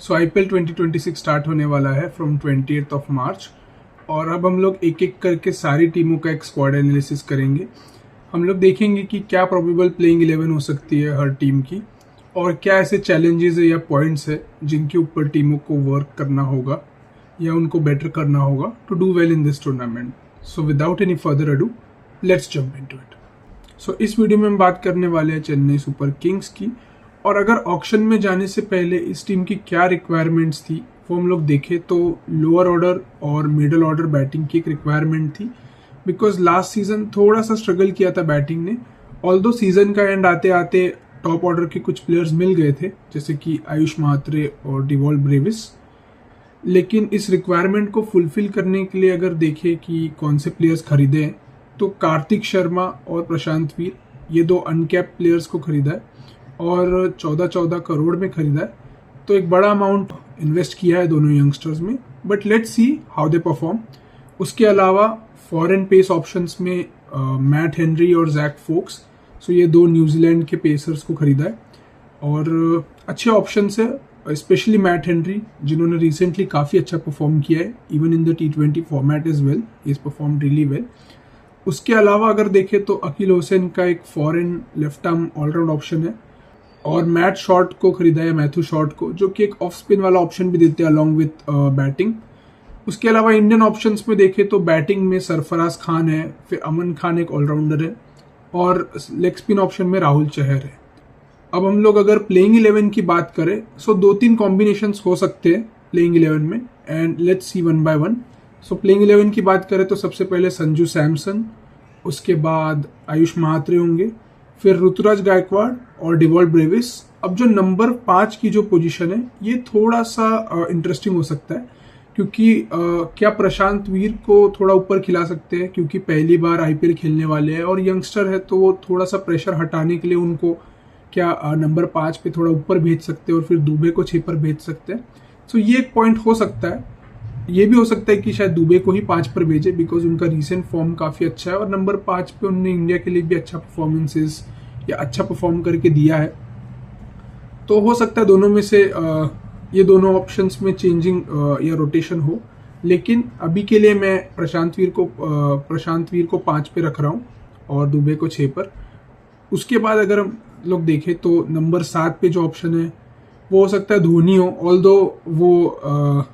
सो IPL 2026 start होने वाला है फ्रॉम 20th ऑफ मार्च। और अब हम लोग एक एक करके सारी टीमों का एक स्क्वाड एनालिसिस करेंगे। हम लोग देखेंगे कि क्या प्रोबेबल प्लेइंग 11 हो सकती है हर टीम की, और क्या ऐसे चैलेंजेस है या पॉइंट्स है जिनके ऊपर टीमों को वर्क करना होगा या उनको बेटर करना होगा to do well in this tournament. So without any further ado, let's jump into it. So इस वीडियो में हम बात करने वाले हैं चेन्नई सुपर किंग्स की, और अगर ऑक्शन में जाने से पहले इस टीम की क्या रिक्वायरमेंट्स थी वो हम लोग देखें तो लोअर ऑर्डर और मिडल ऑर्डर बैटिंग की एक रिक्वायरमेंट थी, बिकॉज लास्ट सीजन थोड़ा सा स्ट्रगल किया था बैटिंग ने। ऑल्दो सीजन का एंड आते आते टॉप ऑर्डर के कुछ प्लेयर्स मिल गए थे जैसे कि आयुष महात्रे और डिवॉल्ट ब्रेविस, लेकिन इस रिक्वायरमेंट को फुलफिल करने के लिए अगर देखें कि कौन से प्लेयर्स खरीदे हैं तो कार्तिक शर्मा और प्रशांत वीर, ये दो अनकैप प्लेयर्स को खरीदा है और 14-14 करोड़ में खरीदा है। तो एक बड़ा अमाउंट इन्वेस्ट किया है दोनों यंगस्टर्स में, but let's see how they perform. उसके अलावा फॉरेन पेस ऑप्शंस में मैट हेनरी और जैक फोक्स, सो ये दो न्यूजीलैंड के पेसर्स को खरीदा है और अच्छे ऑप्शंस है, स्पेशली मैट हेनरी जिन्होंने रिसेंटली काफ़ी अच्छा परफॉर्म किया है even in the T20 format is well, is perform really well. उसके अलावा अगर देखें तो अकील हुसैन का एक foreign left arm allround option है, और मैट शॉर्ट को खरीदा है, मैथ्यू शॉर्ट को, जो कि एक ऑफ स्पिन वाला ऑप्शन भी देते हैं अलॉन्ग विथ बैटिंग। उसके अलावा इंडियन ऑप्शंस में देखें तो बैटिंग में सरफराज खान है, फिर अमन खान एक ऑलराउंडर है, और लेग स्पिन ऑप्शन में राहुल चहर है। अब हम लोग अगर प्लेइंग 11 की बात करें सो 2-3 कॉम्बिनेशंस हो सकते हैं प्लेइंग 11 में, and let's see one by one. So playing 11 की बात करें तो सबसे पहले संजू सैमसन, उसके बाद आयुष महात्रे होंगे, फिर ऋतुराज गायकवाड़ और डिवॉल्ट ब्रेविस। अब जो नंबर 5 की जो पोजीशन है ये थोड़ा सा इंटरेस्टिंग हो सकता है, क्योंकि क्या प्रशांत वीर को थोड़ा ऊपर खिला सकते हैं, क्योंकि पहली बार IPL खेलने वाले हैं और यंगस्टर है तो वो थोड़ा सा प्रेशर हटाने के लिए उनको क्या नंबर 5 पे थोड़ा ऊपर भेज सकते हैं और फिर दुबे को 6 पर भेज सकते हैं। सो ये एक पॉइंट हो सकता है। ये भी हो सकता है कि शायद दुबे को ही 5 पर भेजे, बिकॉज उनका रिसेंट फॉर्म काफ़ी अच्छा है और नंबर 5 पे उन्होंने इंडिया के लिए भी अच्छा परफॉर्मेंसेस या अच्छा परफॉर्म करके दिया है। तो हो सकता है दोनों में से ये दोनों ऑप्शंस में चेंजिंग या रोटेशन हो, लेकिन अभी के लिए मैं प्रशांत वीर को 5 पे रख रहा हूँ और दुबे को 6 पर। उसके बाद अगर हम लोग देखें तो नंबर 7 पे जो ऑप्शन है वो हो सकता है धोनी हो, ऑल्दो वो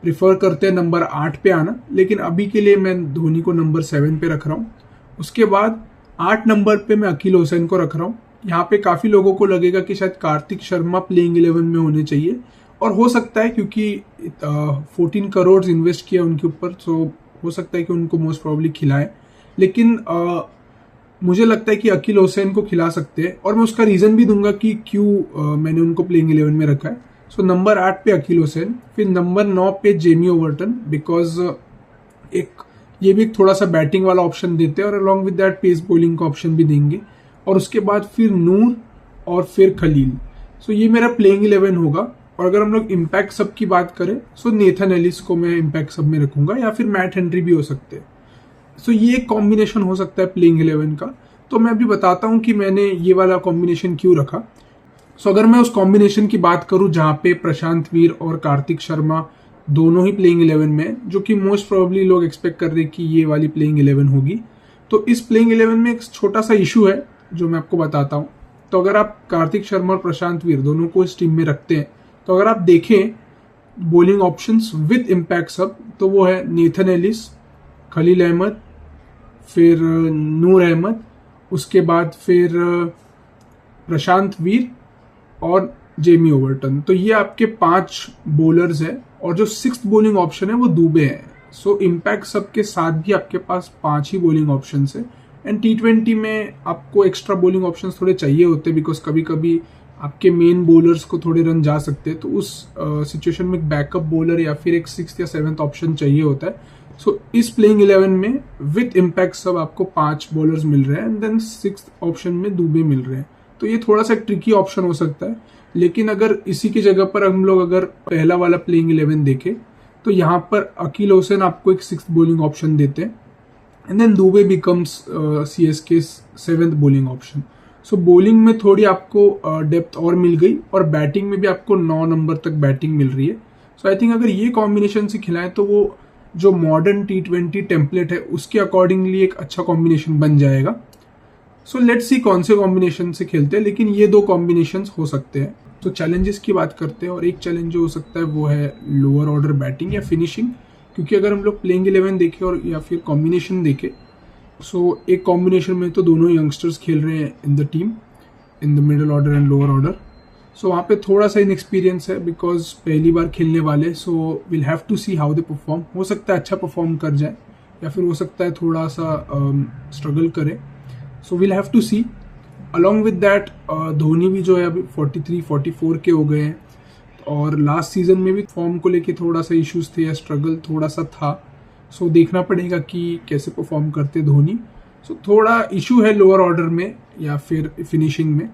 प्रिफर करते हैं नंबर 8 पे आना, लेकिन अभी के लिए मैं धोनी को नंबर 7 पे रख रहा हूँ। उसके बाद 8 नंबर पे मैं अकील हुसैन को रख रहा हूँ। यहाँ पे काफ़ी लोगों को लगेगा कि शायद कार्तिक शर्मा प्लेइंग 11 में होने चाहिए, और हो सकता है क्योंकि 14 करोड़ इन्वेस्ट किया उनके ऊपर, तो हो सकता है कि उनको मोस्ट प्रॉब्ली खिलाए, लेकिन मुझे लगता है कि अकील हुसैन को खिला सकते हैं, और मैं उसका रीज़न भी दूंगा कि क्यों मैंने उनको प्लेइंग 11 में रखा है। सो नंबर 8 पे अकील हुसैन, फिर नंबर 9 पे जेमी ओवर्टन, बिकॉज ये भी एक थोड़ा सा बैटिंग वाला ऑप्शन देते हैं और along with that pace bowling का ऑप्शन भी देंगे। और उसके बाद फिर नूर और फिर खलील। सो ये मेरा प्लेइंग 11 होगा। और अगर हम लोग इम्पैक्ट सब की बात करें सो नेथन एलिस को मैं इम्पैक्ट सब में रखूंगा, या फिर मैट हेनरी भी हो सकते हैं। सो ये एक कॉम्बिनेशन हो सकता है प्लेइंग 11 का। तो मैं अभी बताता हूँ कि मैंने ये वाला कॉम्बिनेशन क्यों रखा। सो अगर मैं उस कॉम्बिनेशन की बात करूं जहां पे प्रशांत वीर और कार्तिक शर्मा दोनों ही प्लेइंग 11 में, जो कि मोस्ट प्रोबेबली लोग एक्सपेक्ट कर रहे हैं कि ये वाली प्लेइंग 11 होगी, तो इस प्लेइंग 11 में एक छोटा सा इशू है जो मैं आपको बताता हूं। तो अगर आप कार्तिक शर्मा और प्रशांत वीर दोनों को इस टीम में रखते हैं तो अगर आप देखें बॉलिंग ऑप्शंस विद इम्पैक्ट सब, तो वो है नेथन एलिस, खलील अहमद, फिर नूर अहमद, उसके बाद फिर प्रशांत वीर और जेमी ओवर्टन। तो ये आपके 5 बॉलर्स हैं, और जो 6th बॉलिंग ऑप्शन है वो दुबे है। सो इम्पैक्ट सब के साथ भी आपके पास 5 ही बॉलिंग ऑप्शन है, एंड T20 में आपको एक्स्ट्रा बॉलिंग ऑप्शन थोड़े चाहिए होते हैं, बिकॉज कभी कभी आपके मेन बॉलर्स को थोड़े रन जा सकते हैं, तो उस सिचुएशन में एक बैकअप बॉलर या फिर एक 6th या 7th ऑप्शन चाहिए होता है। सो इस प्लेइंग 11 में विद इम्पैक्ट सब आपको 5 बॉलर्स मिल रहे हैं, एंड देन 6th ऑप्शन में दुबे मिल रहे हैं। तो ये थोड़ा सा ट्रिकी ऑप्शन हो सकता है, लेकिन अगर इसी की जगह पर हम लोग अगर पहला वाला प्लेइंग 11 देखें तो यहाँ पर अकील हुसैन आपको एक 6th बॉलिंग ऑप्शन देते हैं, and then Dube becomes CSK 7th bowling option. So bowling में थोड़ी आपको डेप्थ और मिल गई और बैटिंग में भी आपको 9 नंबर तक बैटिंग मिल रही है। सो आई थिंक अगर ये कॉम्बिनेशन से खिलाएं तो वो जो मॉडर्न T20 टेम्पलेट है उसके अकॉर्डिंगली एक अच्छा कॉम्बिनेशन बन जाएगा। सो लेट्स सी कौन से कॉम्बिनेशन से खेलते हैं, लेकिन ये 2 कॉम्बिनेशंस हो सकते हैं। तो चैलेंजेस की बात करते हैं, और एक चैलेंज जो हो सकता है वो है लोअर ऑर्डर बैटिंग या फिनिशिंग, क्योंकि अगर हम लोग प्लेइंग 11 देखें और या फिर कॉम्बिनेशन देखें, सो एक कॉम्बिनेशन में तो दोनों यंगस्टर्स खेल रहे हैं in the team, in the middle order and lower order. So वहाँ पे थोड़ा सा इनएक्सपीरियंस है बिकॉज पहली बार खेलने वाले। So will have to see how they perform. हो सकता है अच्छा परफॉर्म कर जाए या फिर हो सकता है थोड़ा सा स्ट्रगल करे। So will have to see. Along with that Dhoni भी जो है अभी 43-44 के हो गए हैं, और लास्ट सीजन में भी फॉर्म को लेके थोड़ा सा इश्यूज थे या स्ट्रगल थोड़ा सा था। सो देखना पड़ेगा कि कैसे परफॉर्म करते धोनी। सो थोड़ा इशू है लोअर ऑर्डर में या फिर फिनिशिंग में,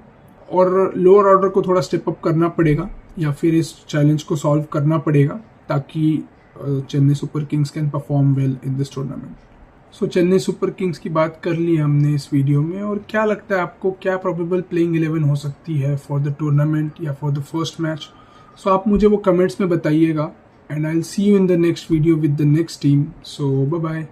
और लोअर ऑर्डर को थोड़ा स्टेप अप करना पड़ेगा या फिर इस चैलेंज को सॉल्व करना पड़ेगा ताकि Chennai super Kings can perform well in this tournament. So Chennai super Kings की बात कर ली हमने इस वीडियो में, और क्या लगता है आपको क्या प्रोबेबल प्लेइंग 11 हो सकती है फॉर द टूर्नामेंट या for the first match? So आप मुझे वो कमेंट्स में बताइएगा, and I will see you in the next video with the next team. So bye bye.